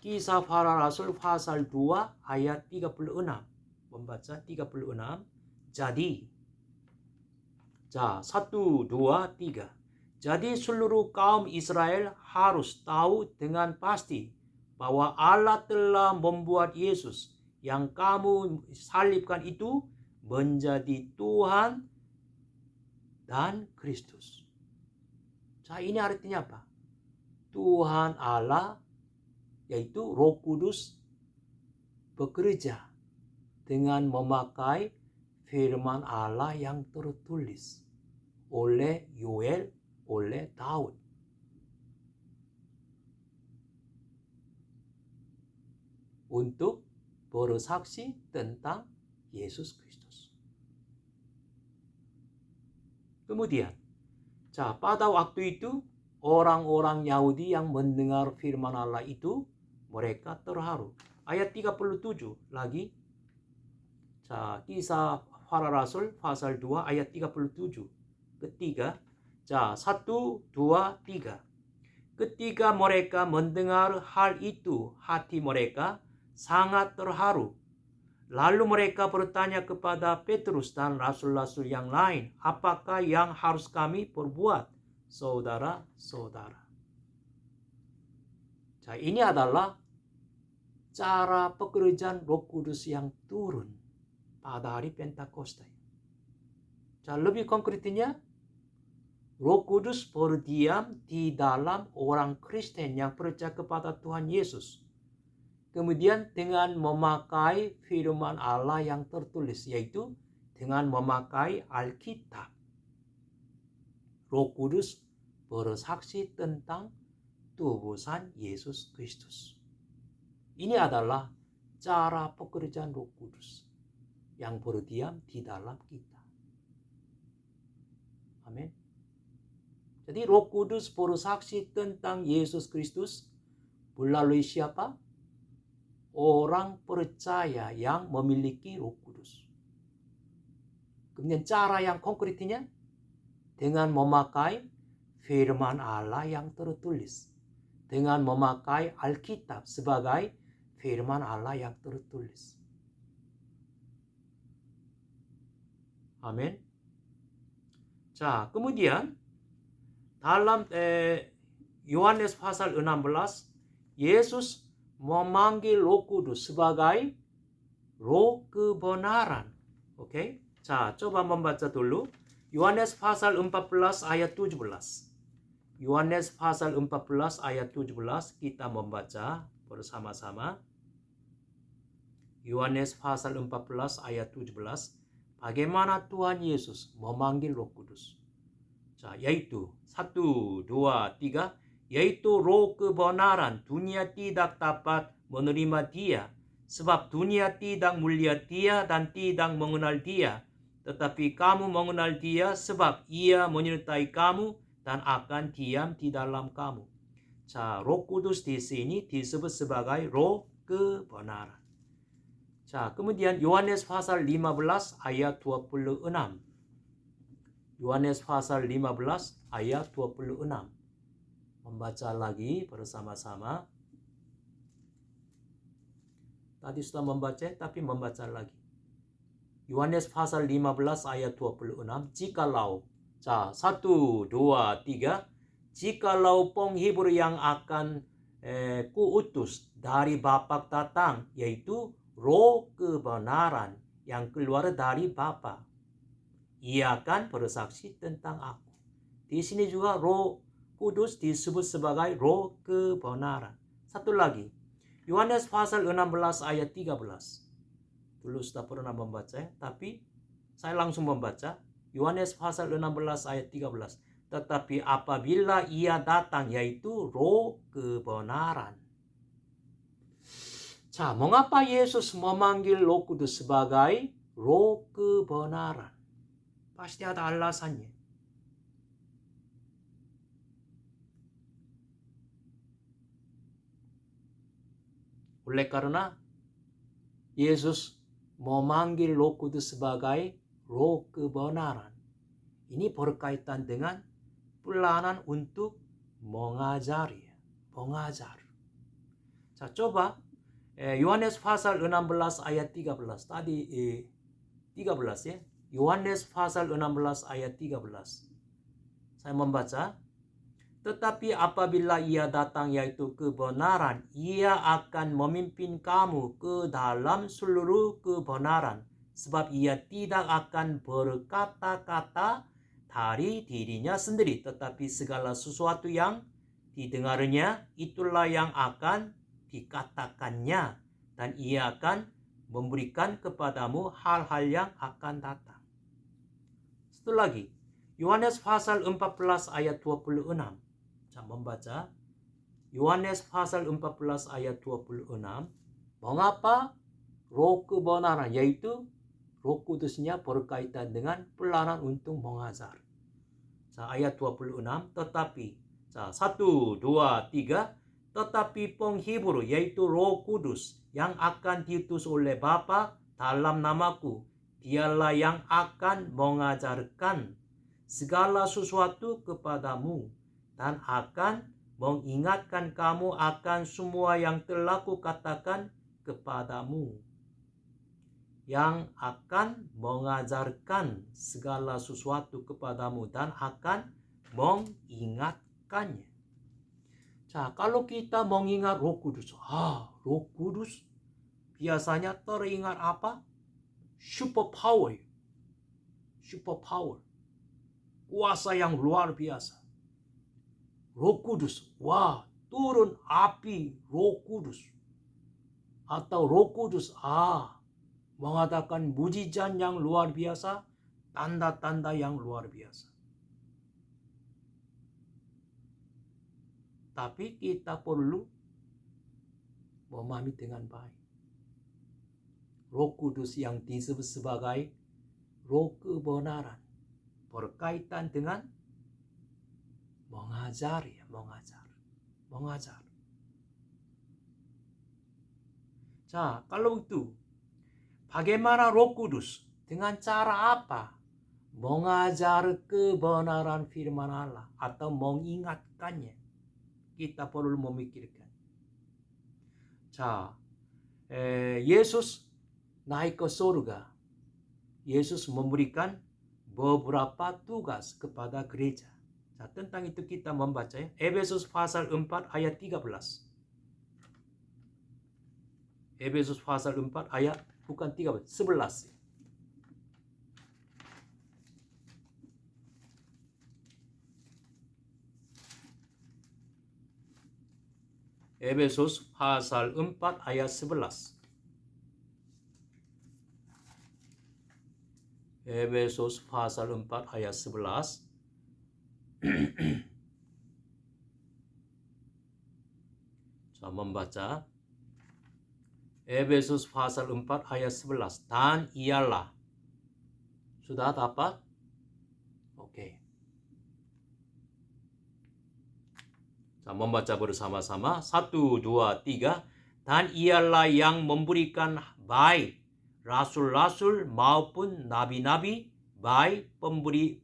Kisah Para Rasul pasal 2 ayat 36. Membaca 36. Jadi 1, 2, 3. Jadi seluruh kaum Israel harus tahu dengan pasti bahwa Allah telah membuat Yesus yang kamu salibkan itu menjadi Tuhan dan Kristus. Ini artinya apa? Tuhan Allah, yaitu Roh Kudus, bekerja dengan memakai firman Allah yang tertulis oleh Yoel, oleh Daud. Untuk bersaksi tentang Yesus Kristus. Kemudian, pada waktu itu orang-orang Yahudi yang mendengar firman Allah itu, mereka terharu. Ayat 37 lagi. Kisah Para Rasul pasal 2 ayat 37. Ketiga. 1, 2, 3. Ketika mereka mendengar hal itu, hati mereka sangat terharu. Lalu mereka bertanya kepada Petrus dan rasul-rasul yang lain, apakah yang harus kami perbuat, saudara-saudara? Ini adalah cara pekerjaan Roh Kudus yang turun pada hari Pentakosta. Lebih konkretnya, Roh Kudus berdiam di dalam orang Kristen yang percaya kepada Tuhan Yesus. Kemudian dengan memakai firman Allah yang tertulis, yaitu dengan memakai Alkitab. Roh Kudus bersaksi tentang tubusan Yesus Kristus. Ini adalah cara pekerjaan Roh Kudus yang berdiam di dalam kita. Amin. Jadi Roh Kudus bersaksi tentang Yesus Kristus melalui siapa? Orang percaya yang memiliki Roh Kudus. Kemudian cara yang konkretnya dengan memakai firman Allah yang tertulis. Dengan memakai Alkitab sebagai firman Allah yang tertulis. Amin. 자, kemudian dalam Yohanes pasal 16, Yesus memanggil Roh Kudus sebagai Roh kebenaran. Oke? 자, coba membaca dulu. Yohanes pasal 14 ayat 17. Yohanes pasal 14 ayat 17 kita membaca bersama-sama. Yohanes pasal 14 ayat 17. Bagaimana Tuhan Yesus memanggil Roh Kudus. 자, yaitu 1, 2, 3, yaitu Roh kebenaran. Dunia tidak dapat menerima Dia, sebab dunia tidak melihat Dia dan tidak mengenal Dia. Tetapi kamu mengenal Dia, sebab Ia menyertai kamu dan akan diam di dalam kamu. 자, Roh Kudus di sini disebut sebagai Roh kebenaran. 자, kemudian Yohanes pasal 15 ayat 26. Yohanes pasal 15 ayat 26. Membaca lagi bersama-sama. Tadi sudah membaca, tapi membaca lagi. Yohanes pasal 15 ayat 26. Jikalau, 자, 1, 2, 3. Jikalau penghibur yang akan kuutus dari Bapa datang, yaitu Roh kebenaran yang keluar dari Bapa, Ia akan bersaksi tentang aku. Di sini juga Roh Kudus disebut sebagai Roh kebenaran. Satu lagi, Yohanes pasal 16 ayat 13. Dulu sudah pernah membaca, tapi saya langsung membaca. Yohanes pasal 16 ayat 13. Tetapi apabila Ia datang, yaitu Roh kebenaran. 자, mengapa Yesus memanggil Roh Kudus sebagai Roh kebenaran? Pasti ada alasannya. Oleh karena Yesus memanggil Roh Kudus sebagai Roh kebenaran. Ini berkaitan dengan pelayanan untuk mengajari, mengajar. 자, coba Yohanes pasal 16 ayat 13. Tadi 13 ya. Yohanes pasal 16 ayat 13. Saya membaca. Tetapi apabila Ia datang, yaitu kebenaran, Ia akan memimpin kamu ke dalam seluruh kebenaran. Sebab Ia tidak akan berkata-kata dari dirinya sendiri, tetapi segala sesuatu yang didengarnya, itulah yang akan dikatakannya, dan Ia akan memberikan kepadamu hal-hal yang akan datang. Satu lagi, Yohanes pasal 14 ayat 26. Saya membaca Yohanes pasal 14 ayat 26. Mengapa Roh kebenaran, yaitu Roh Kudusnya berkaitan dengan pelayanan untuk mengajar. Ayat 26, tetapi 1, 2, 3. Tetapi penghibur, yaitu Roh Kudus yang akan diutus oleh Bapa dalam namaku, Dialah yang akan mengajarkan segala sesuatu kepadamu dan akan mengingatkan kamu akan semua yang telah kukatakan kepadamu. Yang akan mengajarkan segala sesuatu kepadamu dan akan mengingatkannya. 자, kalau kita mengingat Roh Kudus, Roh Kudus biasanya teringat apa? Super power. Kuasa yang luar biasa. Roh Kudus, turun api Roh Kudus. atau Roh Kudus mengadakan mujizat yang luar biasa, tanda-tanda yang luar biasa. Tapi kita perlu memahami dengan baik. Roh Kudus yang disebut sebagai Roh kebenaran berkaitan dengan mengajar. Nah, kalau itu, bagaimana Roh Kudus? Dengan cara apa? Mengajar kebenaran firman Allah atau mengingatkannya. Kita perlu memikirkan. Yesus naik ke surga. Yesus memberikan beberapa tugas kepada gereja. Tentang itu kita membaca Efesus pasal 4 ayat 13. Efesus pasal 4 ayat bukan 13, 11. Efesus pasal 4 ayat 11. Efesus pasal 4 ayat 11. Saya membaca Efesus pasal 4 ayat 11. Dan ialah. Sudah dapat? Oke. Saya membaca bersama-sama. 1, 2, 3. Dan ialah yang memberikan baik rasul-rasul maupun nabi-nabi, baik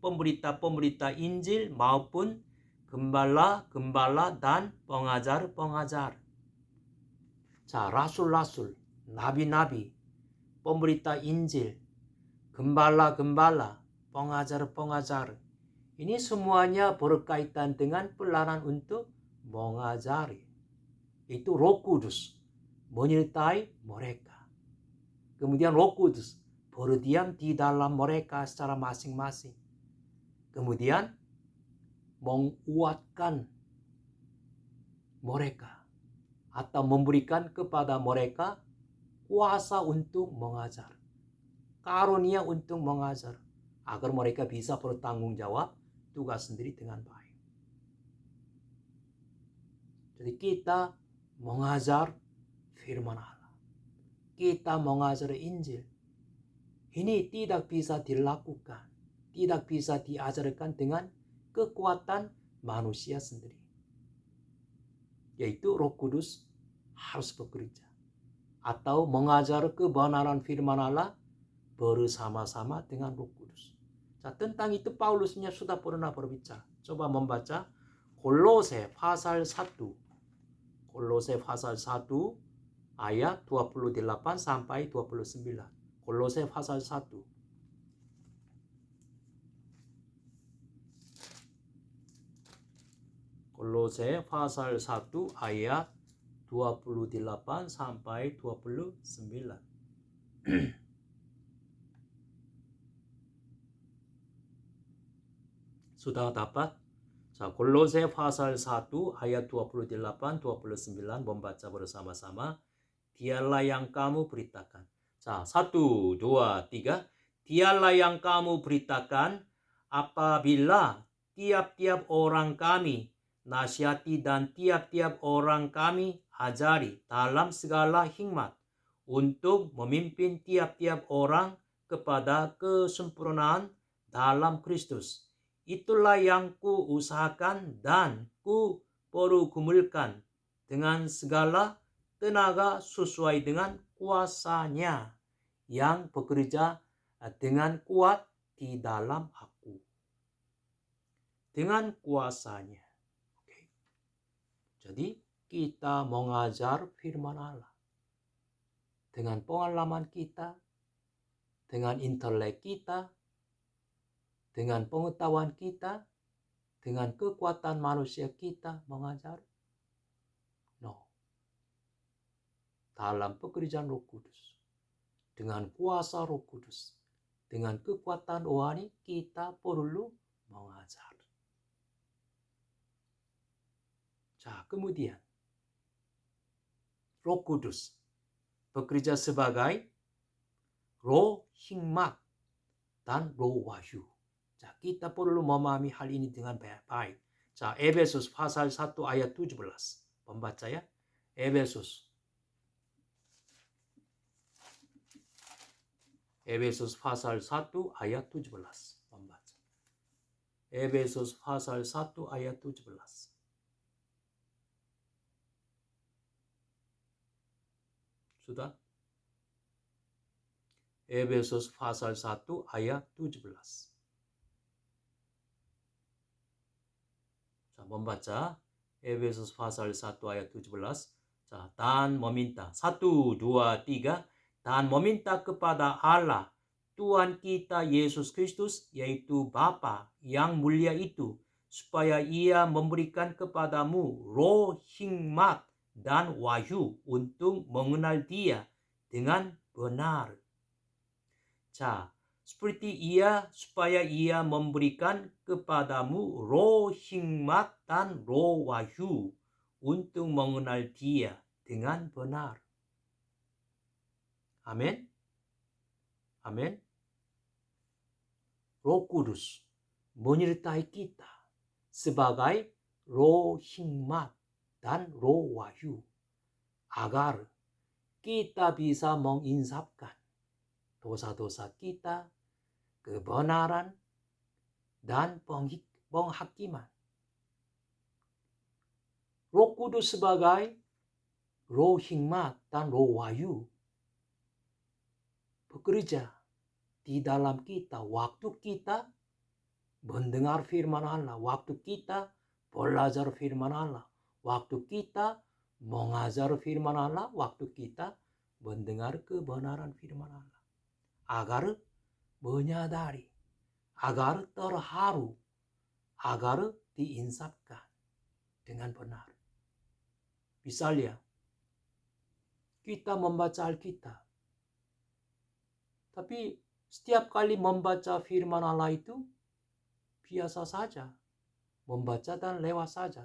pemberita-pemberita Injil maupun gembala-gembala dan pengajar-pengajar. Rasul-rasul, nabi-nabi, pemberita Injil, gembala-gembala, pengajar-pengajar. Ini semuanya berkaitan dengan pelayanan untuk mengajari. Itu Roh Kudus menyertai mereka. Kemudian Roh Kudus berdiam di dalam mereka secara masing-masing. Kemudian menguatkan mereka atau memberikan kepada mereka kuasa untuk mengajar, karunia untuk mengajar, agar mereka bisa bertanggung jawab tugas sendiri dengan baik. Jadi kita mengajar firman Allah, kita mengajar Injil. Ini tidak bisa dilakukan, tidak bisa diajarkan dengan kekuatan manusia sendiri. Yaitu Roh Kudus harus bekerja atau mengajar kebenaran firman Allah bersama-sama dengan Roh Kudus. Tentang itu Paulusnya sudah pernah berbicara. Coba membaca Kolose pasal 1. Kolose pasal 1 ayat 28 sampai 29. Kolose pasal 1. Kolose pasal 1 ayat 28 sampai 29. Sudah dapat? Kolose pasal 1 ayat 28 29 membaca bersama-sama. Dialah yang kamu beritakan. 1, 2, 3. Dialah yang kamu beritakan apabila tiap-tiap orang kami nasihati dan tiap-tiap orang kami ajari dalam segala hikmat untuk memimpin tiap-tiap orang kepada kesempurnaan dalam Kristus. Itulah yang ku usahakan dan ku pergumulkan dengan segala tenaga sesuai dengan kuasanya yang bekerja dengan kuat di dalam aku. Dengan kuasanya. Okay. Jadi kita mengajar firman Allah. Dengan pengalaman kita, dengan intelek kita, dengan pengetahuan kita, dengan kekuatan manusia kita mengajar. No. Dalam pekerjaan Roh Kudus, dengan kuasa Roh Kudus, dengan kekuatan rohani kita perlu mengajar. Kemudian Roh Kudus bekerja sebagai roh hikmat dan roh wahyu. 자, kita perlu memahami hal ini dengan baik. 자, 에베소서 pasal 1 ayat 17. Pembaca ya. 에베소서 pasal 1 ayat 17. Pembaca. 에베소서 pasal 1 ayat 17. Sudah? 에베소서 pasal 1 ayat 17. 자, membaca 에베소서 pasal 1 ayat 17. 자, dan meminta 1, 2, 3 dan meminta kepada Allah Tuhan kita Yesus Kristus yaitu Bapa yang mulia itu supaya Ia memberikan kepadamu roh hikmat dan wahyu untuk mengenal Dia dengan benar. 자, seperti supaya Ia memberikan kepadamu roh hikmat dan roh wahyu untuk mengenal Dia dengan benar. Amin. Amin. Roh Kudus menyertai kita sebagai roh hikmat dan roh wahyu agar kita bisa menginsafkan dosa-dosa kita, kebenaran, dan penghakiman. Roh Kudus sebagai roh hikmat dan roh wahyu bekerja di dalam kita waktu kita mendengar firman Allah, waktu kita belajar firman Allah, waktu kita mengajar firman Allah, waktu kita mendengar kebenaran firman Allah. Agar menyadari, agar terharu, agar diinsafkan dengan benar. Misalnya, kita membaca Alkitab, tapi setiap kali membaca firman Allah itu biasa saja, membaca dan lewat saja.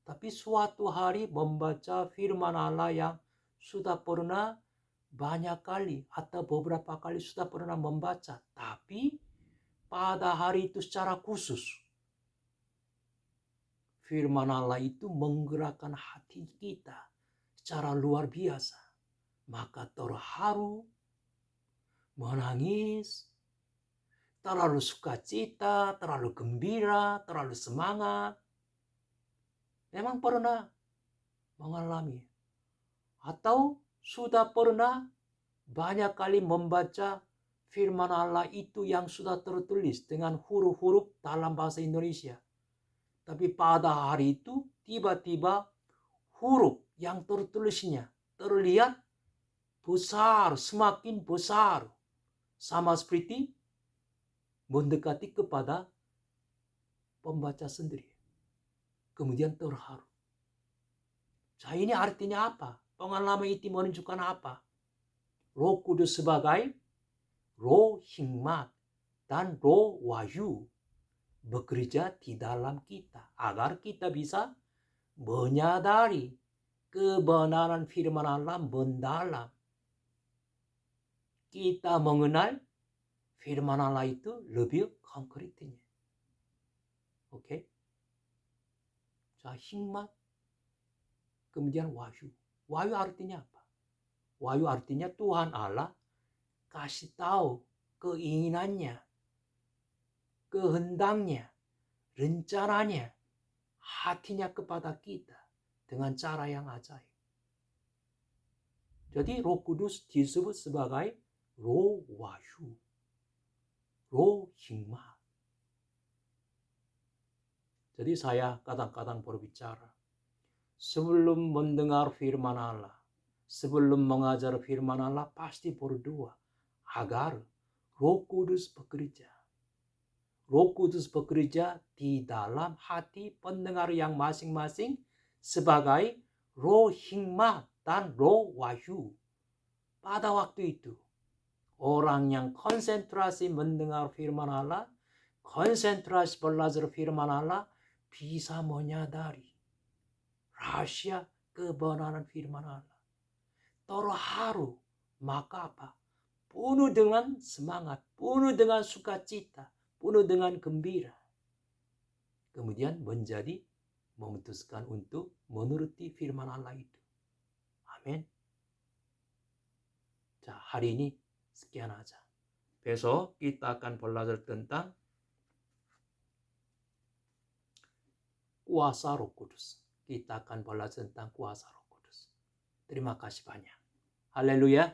Tapi suatu hari membaca firman Allah yang sudah pernah banyak kali atau beberapa kali sudah pernah membaca, tapi pada hari itu secara khusus firman Allah itu menggerakkan hati kita secara luar biasa, maka terharu, menangis, terlalu sukacita, terlalu gembira, terlalu semangat. Memang pernah mengalami atau sudah pernah banyak kali membaca firman Allah itu yang sudah tertulis dengan huruf-huruf dalam bahasa Indonesia. Tapi pada hari itu tiba-tiba huruf yang tertulisnya terlihat besar, semakin besar. Sama seperti mendekati kepada pembaca sendiri. Kemudian terharu. Saya ini artinya apa? Pengalaman itu menunjukkan apa? Roh Kudus sebagai roh hikmat dan roh wahyu bekerja di dalam kita agar kita bisa menyadari kebenaran firman Allah mendalam. Kita mengenal firman Allah itu lebih konkretnya. Oke? 자, hikmat, kemudian wahyu. Wahyu artinya apa? Wahyu artinya Tuhan Allah kasih tahu keinginannya, kehendaknya, rencananya, hatinya kepada kita dengan cara yang ajaib. Jadi Roh Kudus disebut sebagai roh wahyu, roh hikmat. Jadi saya kadang-kadang berbicara, sebelum mendengar firman Allah, sebelum mengajar firman Allah, pasti berdoa agar Roh Kudus bekerja. Roh Kudus bekerja di dalam hati pendengar yang masing-masing sebagai roh hikmat dan roh wahyu. Pada waktu itu, orang yang konsentrasi mendengar firman Allah, konsentrasi belajar firman Allah, bisa menyadari rahasia kebenaran firman Allah. Terharu Maka apa? Penuh dengan semangat, penuh dengan sukacita, penuh dengan gembira. Kemudian memutuskan untuk menuruti firman Allah itu. Amin. 자, hari ini sekian aja. Besok kita akan belajar tentang kuasa Roh Kudus. Kita akan belajar tentang kuasa Roh Kudus. Terima kasih banyak. Haleluya.